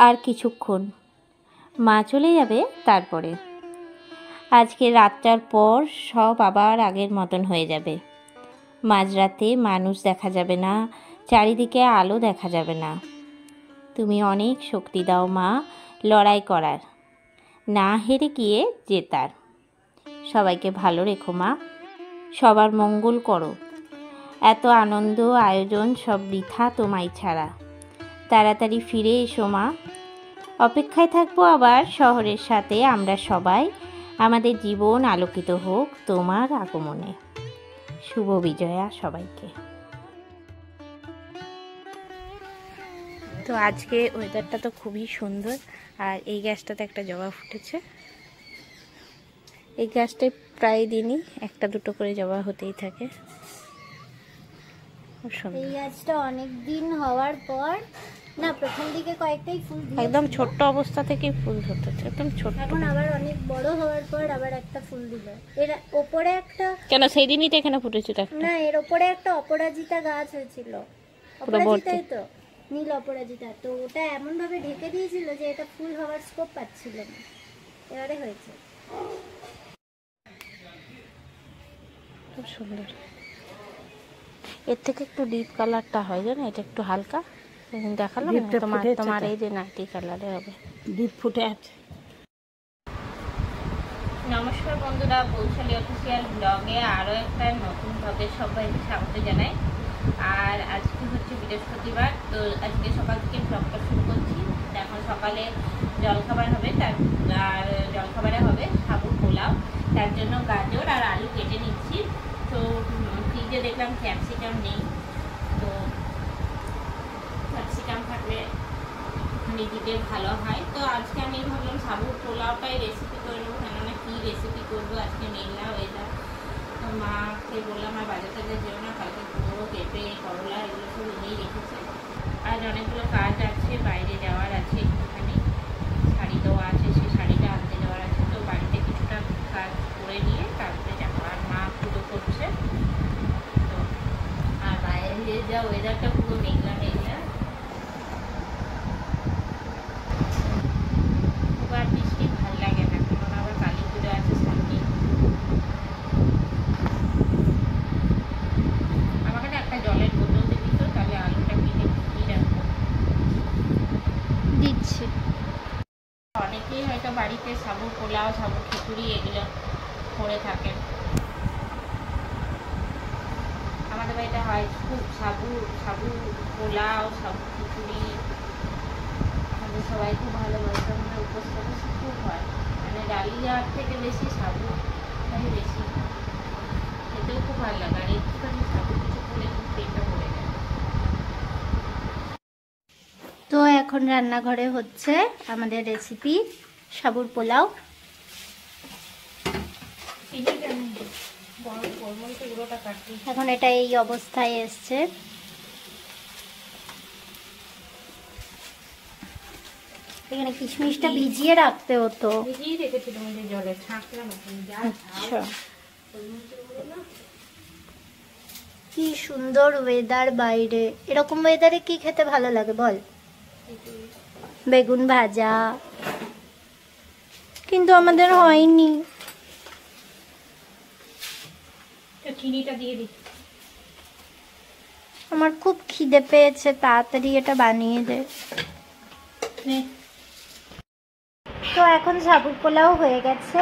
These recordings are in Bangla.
আর কিছুক্ষণ মা চলে যাবে। তারপরে আজকে রাতটার পর সব আবার আগের মতন হয়ে যাবে। মাঝরাতে মানুষ দেখা যাবে না, চারিদিকে আলো দেখা যাবে না। তুমি অনেক শক্তি দাও মা, লড়াই করার, না হেরে গিয়ে জেতার। সবাইকে ভালো রেখো মা, সবার মঙ্গল করো। এত আনন্দ আয়োজন সব বৃথা তোমায় ছাড়া। তাড়াতাড়ি ফিরে এসো মা। অপেক্ষায় থাকবো আবার শহরের সাথে আমরা সবাই। আমাদের জীবন আলোকিত হোক তোমার আগমনে। শুভ বিজয়া সবাইকে। তো আজকে ওয়েদারটা তো খুবই সুন্দর। আর এই গাছটাতে একটা জবা ফুটেছে। এই গাছটায় প্রায় দিনই একটা দুটো করে জবা হতেই থাকে। এই গাছটা অনেক দিন হওয়ার পর না, প্রথম দিকে কয়েকটাই ফুল একদম ছোট্ট অবস্থা থেকেই ফুল ধরতেছে, একদম ছোট। এখন আবার অনেক বড় হওয়ার পর আবার একটা ফুল দিল। এর ওপরে একটা, কেন সেই দিনই তো এখানে ফুটেছিল না এর ওপরে একটা অপরাজিতা গাছ হয়েছিল। অপরাজিতাই তো, নীল অপরাজিতা। তো ওটা এমন ভাবে ঢেকে দিয়েছিল যে এটা ফুল হওয়ার স্কোপ পাচ্ছিল না। এবারে হয়েছে। খুব সুন্দর। এর থেকে একটু ডিপ কালারটা হয় জানো, এটা একটু হালকা দেখালাম তোমার এই যে নাইটি কালারে হবে, ডিপ ফুটে আছে। নমস্কার বন্ধুরা, বৈশালী অফিসিয়াল ব্লগে আরও একটা নতুন ব্লগে সবাইকে স্বাগত জানাই। আর আজকে হচ্ছে বৃহস্পতিবার, তো আজকে সকাল থেকে ব্লগটা শুরু করছি। এখন সকালে জলখাবার হবে, আর জলখাবারে হবে সাবু পোলাও। তার জন্য গাজর আর আলু কেটে নিচ্ছি। তো ফ্রিজে দেখলাম ক্যাপসিকাম নেই, তো ক্যাপসিকাম থাকলে দিতে ভালো হয়। তো আজকে আমি ভাবলাম সাবুর পোলাওটাই রেসিপি করে নেবো, কেননা কী রেসিপি করবো আজকে মেঘলা ওয়েদার। তো মাকে বললাম আর বাজার থেকে যেও না, কালকে কুমড়ো পেঁপে করলা এগুলো সব এনেই রেখেছে। আজ অনেকগুলো কাজ আছে, বাইরে যাওয়ার আছে, একটুখানি শাড়ি দেওয়া আছে, সেই শাড়িটা আনতে যাওয়ার আছে। তো বাড়িতে কিছুটা কাজ করে নিয়ে তারপরে যাবো। আর মা পুজো করছে। তো আর বাইরে যা ওয়েদারটা পুরো মেঘলা মেঘলা, বৃষ্টি ভাল লাগে না, কারণ আবার কালী পুজো আছে সামনে। আমাকে একটা জলের বোতল দিবি তো, তাহলে আলুটা কিনে ফুটিয়ে রাখবো। দিচ্ছি। অনেকেই হয়তো বাড়িতে সাবু পোলাও, সাবু খিচুড়ি এগুলো করে থাকেন। আমাদের বাড়িতে হয় খুব সাবু পোলাও, সাবু খিচুড়ি। আমাদের সবাই খুব ভালোবাসে, আমাদের উপস্থাপন খুব হয়, মানে ডালিয়ার থেকে বেশি সাবুটাই বেশি খেতেও খুব ভালো লাগে। আর একটুখানি সাবু কিছু করে পেটটা ভরে যায়। তো এখন রান্নাঘরে হচ্ছে আমাদের রেসিপি সাবুর পোলাও। এখন এটা এই অবস্থায় এসছে। এখানে কিশমিশটা ভিজিয়ে রাখতে হতো। ভিজিয়ে রেখেছিলাম জলে, ছাঁকলাম। আচ্ছা, কি সুন্দর ওয়েদার বাইরে। এরকম ওয়েদারে কি খেতে ভালো লাগে বল? বেগুন ভাজা, কিন্তু আমাদের হয়নি। চিনিটা দিয়ে দিই। আমার খুব খিদে পেয়েছে, তাড়াতাড়ি এটা বানিয়ে দে। তো এখন সাবুর পোলাও হয়ে গেছে,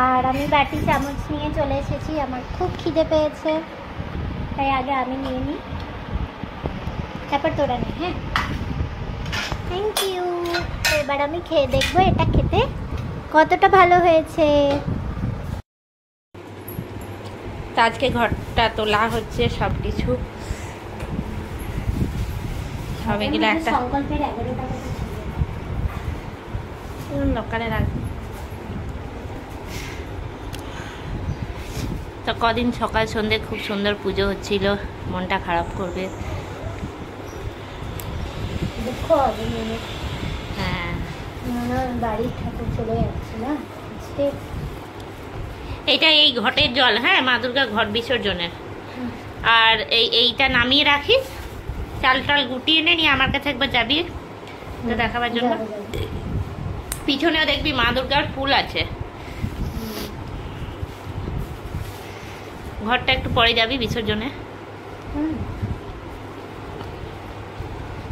আর আমি বাটি চামচ নিয়ে চলে এসেছি। আমার খুব খিদে পেয়েছে, তাই আগে আমি নিয়ে নিই, তারপর তোরা নে। হ্যাঁ, থ্যাংক ইউ। এবার আমি খেয়ে দেখবো এটা খেতে কতটা ভালো হয়েছে। তো আজকে ঘরটা তোলা হচ্ছে, সব কিছু সব এগুলো একটা সংকল্পের 11 টাকা লকারে রাখবো। তো কদিন সকাল সন্ধ্যে খুব সুন্দর পুজো হচ্ছিল, মনটা খারাপ করবে। দুঃখ হবে। হ্যাঁ, বাড়ির ঠাকুর চলে যাচ্ছে না আজকে। এটা এই ঘটের জল, হ্যাঁ, মা দুর্গা ঘট বিসর্জনের। আর এইটা নামিয়ে রাখিস, চাল টাল গুটিয়ে নে নিয়ে আমার কাছে একবার যাবি তো দেখাবার জন্য। পিছনেও দেখবি মা দুর্গার ফুল আছে। ঘরটা একটু পরে যাবি বিসর্জনে।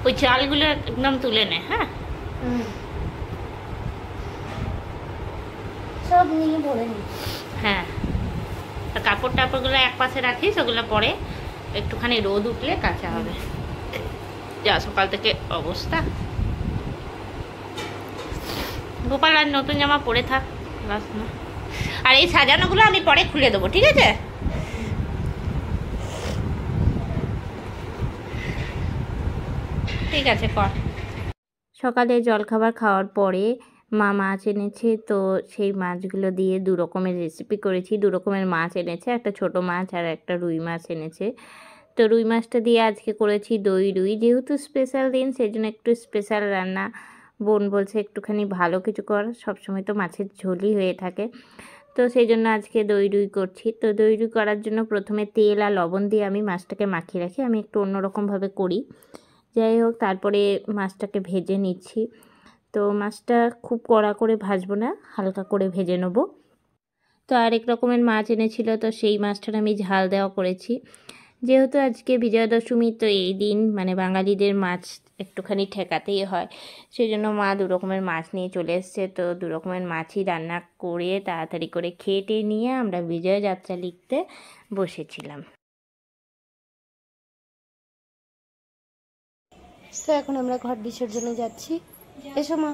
ওই চালগুলো একদম তুলে নে। হ্যাঁ সব নিয়ে ভরে নি। হ্যাঁ কাপড় টাপড়গুলো এক পাশে রাখিস, ওগুলো পরে একটুখানি রোদ উঠলে কাঁচা হবে। যা সকাল থেকে অবস্থা। গোপাল আর নতুন জামা পরে থাক বাস না। আর এই সাজানোগুলো আমি পরে খুলে দেবো, ঠিক আছে? ঠিক আছে কর। সকালে জলখাবার খাওয়ার পরে মা মাছ এনেছে, তো সেই মাছগুলো দিয়ে দু রকমের রেসিপি করেছি। দু রকমের মাছ এনেছে, একটা ছোট মাছ আর একটা রুই মাছ এনেছে। তো রুই মাছটা দিয়ে আজকে করেছি দই রুই, যেহেতু স্পেশাল দিন সেই জন্য একটু স্পেশাল রান্না। বোন বলছে একটুখানি ভালো কিছু কর, সবসময় তো মাছের ঝোলই হয়ে থাকে, তো সেই জন্য আজকে দই রুই করছি। তো দই রুই করার জন্য প্রথমে তেল আর লবণ দিয়ে আমি মাছটাকে মাখিয়ে রাখি। আমি একটু অন্যরকমভাবে করি। যাই হোক, তারপরে মাছটাকে ভেজে নিচ্ছি। তো মাছটা খুব কড়া করে ভাজবো না, হালকা করে ভেজে নেব। তো আরেক রকমের মাছ এনেছিল, তো সেই মাছটার আমি ঝাল দেওয়া করেছি। যেহেতু আজকে বিজয়া দশমী, তো এই দিন মানে বাঙালিদের মাছ একটুখানি ঠেকাতেই হয়, সেই জন্য মা দু রকমের মাছ নিয়ে চলে এসছে। তো দু রকমের মাছই রান্না করে তাড়াতাড়ি করে খেটে নিয়ে আমরা বিজয় যাত্রা লিখতে বসেছিলাম। তো এখন আমরা ঘট বিসর্জনে যাচ্ছি। এসো মা।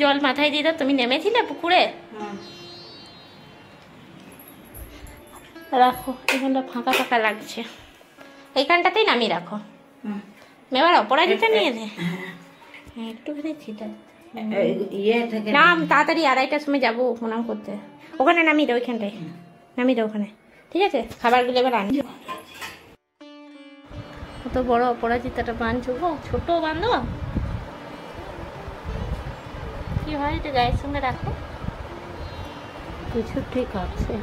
জল মাথায় দিয়ে দাও। তুমি নেমেছিলে পুকুরে? রাখো, এখানটা ফাঁকা ফাঁকা লাগছে, এইখানটাতেই নামিয়ে রাখো। এবার অপরাজিতা নিয়ে দে, একটুখানি ছিটা নাম, তাড়াতাড়ি 2:30টার সময় যাবো প্রণাম করতে। ওখানে নামিয়ে দাও, ওইখানটায় নামিয়ে দাও ওখানে, ঠিক আছে? খাবারগুলো এবার আনি। কত বড় অপরাজিতাটা বাঁধছো গো, ছোট বাঁধো, কি হয় এটা গায়ের সঙ্গে রাখো, কিছু ঠিক আছে।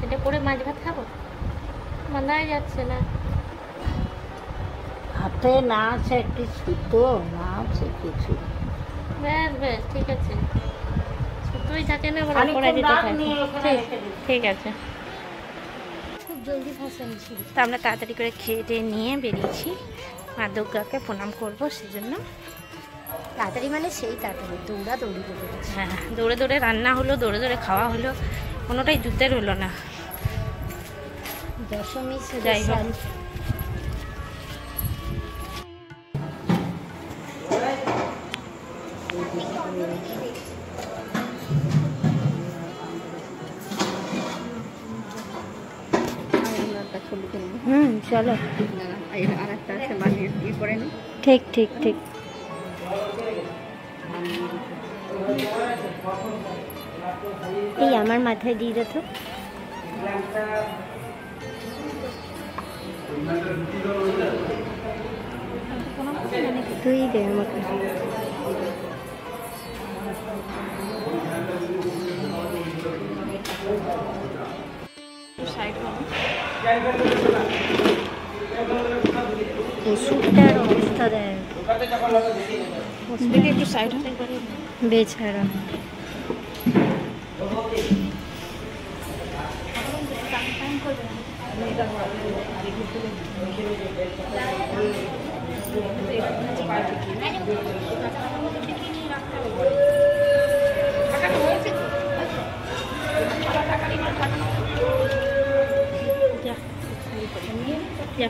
এটা পরে মাছ ভাত খাবো, বাঁধাই যাচ্ছে না হাতে, না আছে একটি সুতো, না আছে কিছু। বেশ বেশ, ঠিক আছে, সুতোই থাকে না, আবার অপরাজিতা থাকে। ঠিক আছে, খুব জলদি ফাঁসাইছি। তো আমরা তাড়াতাড়ি করে খেয়ে নিয়ে বেরিয়েছি, মা দুর্গাকে প্রণাম করবো, সেজন্য। তাড়াতাড়ি মানে সেই তাড়াতাড়ি, দৌড়াদৌড়ি করে। হ্যাঁ, দৌড়ে দৌড়ে রান্না হলো, দৌড়ে দৌড়ে খাওয়া হলো, কোনোটাই যুদ্ধের হলো না। দশমী যাই হোক, চলো। ঠিক ঠিক ঠিক। এই আমার মাথায় দিয়ে দে তো। তুই দে আমাকে। ওষুধটার অবস্থা দেয়, একটু সাইড হতে পারি বেছাড়া।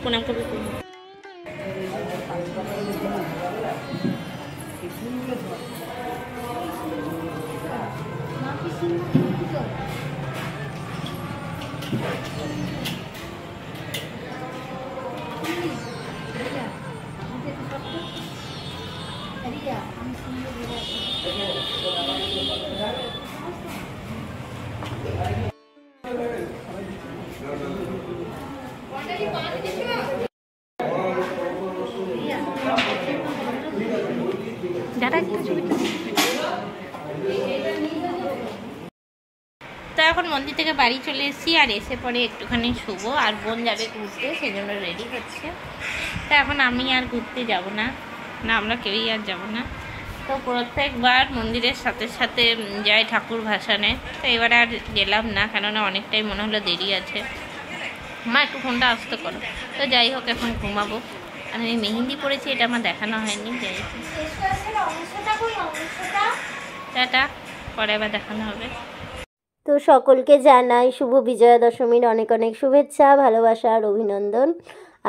প্রণাম করবো। তো এখন মন্দির থেকে বাড়ি চলে এসেছি, আর এসে পরে একটুখানি শুবো, আর বোন যাবে ঘুরতে, সেই জন্য রেডি হচ্ছে। তো এখন আমি আর ঘুরতে যাব না, আমরা কেউই আর যাব না। তো প্রত্যেকবার মন্দিরের সাথে সাথে যাই ঠাকুর ভাসানে, তো এবার আর গেলাম না, কেননা অনেকটাই মনে হলো দেরি আছে। মা একটু ফোনটা আসতে করো। তো যাই হোক, এখন ঘুমাবো। আমি মেহেন্দি পরেছি, এটা আমার দেখানো হয়নি। যাই হোক, টাটা, পরে আবার দেখানো হবে। তো সকলকে জানাই শুভ বিজয়া দশমীর অনেক অনেক শুভেচ্ছা, ভালোবাসা আর অভিনন্দন।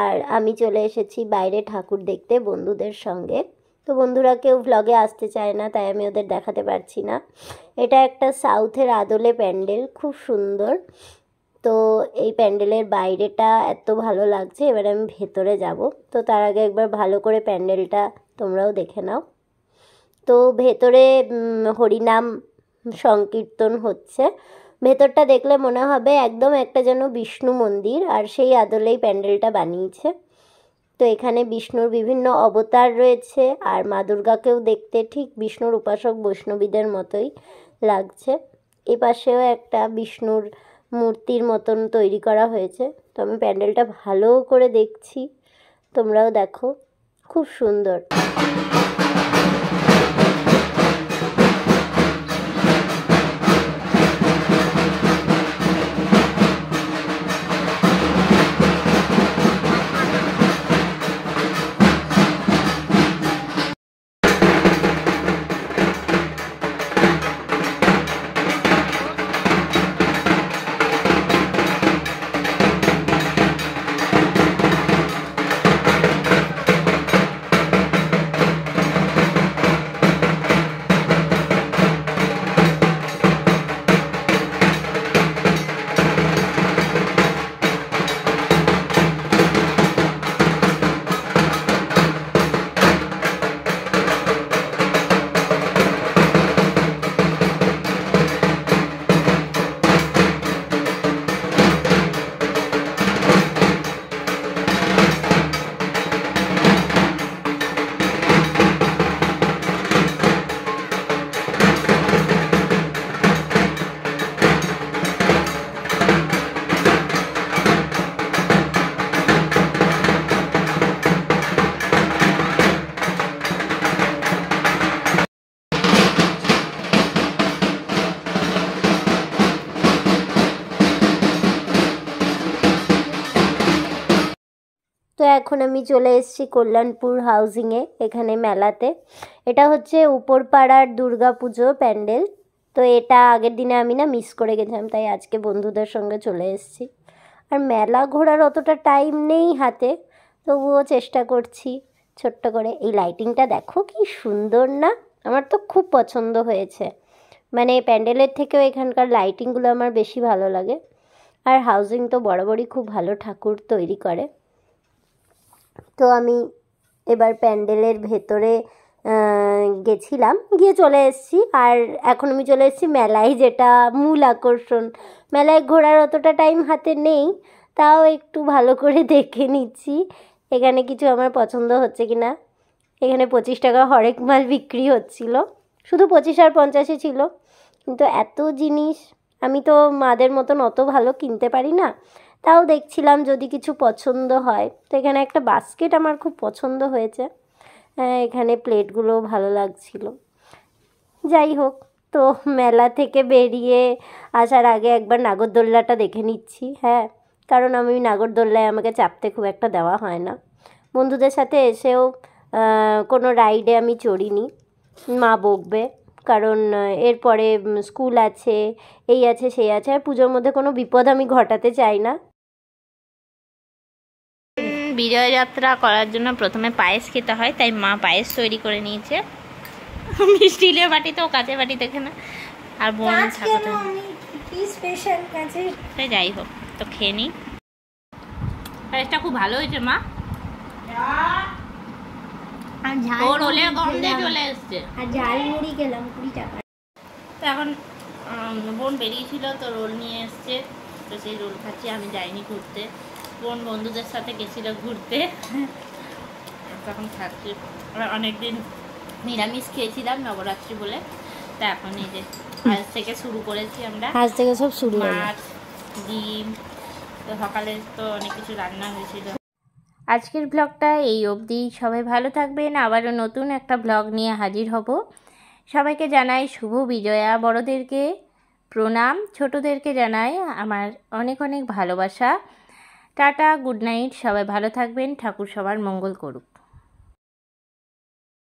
আর আমি চলে এসেছি বাইরে ঠাকুর দেখতে বন্ধুদের সঙ্গে। তো বন্ধুরা কেউ ভ্লগে আসতে চায় না, তাই আমি ওদের দেখাতে পারছি না। এটা একটা সাউথের আদলে প্যান্ডেল, খুব সুন্দর। তো এই প্যান্ডেলের বাইরেটা এত ভালো লাগছে, এবার আমি ভেতরে যাব। তো তার আগে একবার ভালো করে প্যান্ডেলটা তোমরাও দেখে নাও। তো ভেতরে হরিনাম সংকীর্তন হচ্ছে। ভেতরটা দেখলে মনে হবে একদম একটা যেন বিষ্ণু মন্দির, আর সেই আদলেই প্যান্ডেলটা বানিয়েছে। তো এখানে বিষ্ণুর বিভিন্ন অবতার রয়েছে, আর মা দুর্গাকেও দেখতে ঠিক বিষ্ণুর উপাসক বৈষ্ণবীদের মতোই লাগছে। এ পাশেও একটা বিষ্ণুর মূর্তির মতন তৈরি করা হয়েছে। তো আমি প্যান্ডেলটা ভালো করে দেখছি, তোমরাও দেখো, খুব সুন্দর। তো এখন আমি চলে এসেছি কল্যাণপুর হাউজিংয়ে, এখানে মেলাতে। এটা হচ্ছে উপরপাড়ার দুর্গাপুজো প্যান্ডেল। তো এটা আগের দিনে আমি না মিস করে গেছিলাম, তাই আজকে বন্ধুদের সঙ্গে চলে এসেছি। আর মেলা ঘোরার অতটা টাইম নেই হাতে, তবুও চেষ্টা করছি ছোট্ট করে। এই লাইটিংটা দেখো কি সুন্দর না, আমার তো খুব পছন্দ হয়েছে। মানে প্যান্ডেলের থেকেও এখানকার লাইটিংগুলো আমার বেশি ভালো লাগে। আর হাউজিং তো বরাবরই খুব ভালো ঠাকুর তৈরি করে। তো আমি এবার প্যান্ডেলের ভেতরে গেছিলাম, গিয়ে চলে এসেছি। আর এখন আমি চলে এসেছি মেলায়, যেটা মূল আকর্ষণ। মেলায় ঘোরার অতটা টাইম হাতে নেই, তাও একটু ভালো করে দেখে নিচ্ছি এখানে কিছু আমার পছন্দ হচ্ছে কি না। এখানে 25 টাকা হরেক মাল বিক্রি হচ্ছিল, শুধু 25 আর 50 ছিল। কিন্তু এত জিনিস, আমি তো মাদের মতন অত ভালো কিনতে পারি না, তাও দেখছিলাম যদি কিছু পছন্দ হয়। তো এখানে একটা বাস্কেট আমার খুব পছন্দ হয়েছে, এখানে প্লেটগুলো ভালো লাগছিল। যাই হোক, তো মেলা থেকে বেরিয়ে আসার আগে একবার নাগরদোল্লাটা দেখে নিচ্ছি। হ্যাঁ, কারণ আমি নাগরদোল্লায় আমাকে চাপতে খুব একটা দেওয়া হয় না। বন্ধুদের সাথে এসেও কোনো রাইডে আমি চড়িনি, মা বকবে। কারণ এরপরে স্কুল আছে, এই আছে সেই আছে, আর পুজোর মধ্যে কোনো বিপদ আমি ঘটাতে চাই না। বিজয় যাত্রা করার জন্য প্রথমে পায়েস খেতে হয়, তাই মা পায়েস তৈরি করে নিয়েছে। স্টিলের বাটিতেও কাঁচের বাটি দেখে না, আর বোন স্পেশাল যাই হোক, তো খেয়ে নিই। পায়েসটা খুব ভালো হয়েছে মা, ওর ওলে গন্ধে চলে এসছে। আর ঝালমুড়ি খেলাম 20 টাকা। তো এখন বোন বেরিয়েছিল, তো রোল নিয়ে এসছে, তো সেই রোল খাচ্ছি। আমি যাইনি ঘুরতে, বোন বন্ধুদের সাথে গেছিল ঘুরতে, তখন খাচ্ছি। অনেকদিন নিরামিষ খেয়েছিলাম নবরাত্রি বলে, তা এখন এই যে আজ থেকে শুরু করেছি আমরা। আজ থেকে সব শুরু, মাছ, ডিম, তো সকালে তো অনেক কিছু রান্না হয়েছিল। আজকের ব্লগটা এই অবধি। সবাই ভালো থাকবেন, আবারও নতুন একটা ব্লগ নিয়ে হাজির হব। সবাইকে জানাই শুভ বিজয়া, বড়দেরকে প্রণাম, ছোটদেরকে জানাই আমার অনেক অনেক ভালোবাসা। টাটা, গুড নাইট, সবাই ভালো থাকবেন, ঠাকুর সবার মঙ্গল করুক।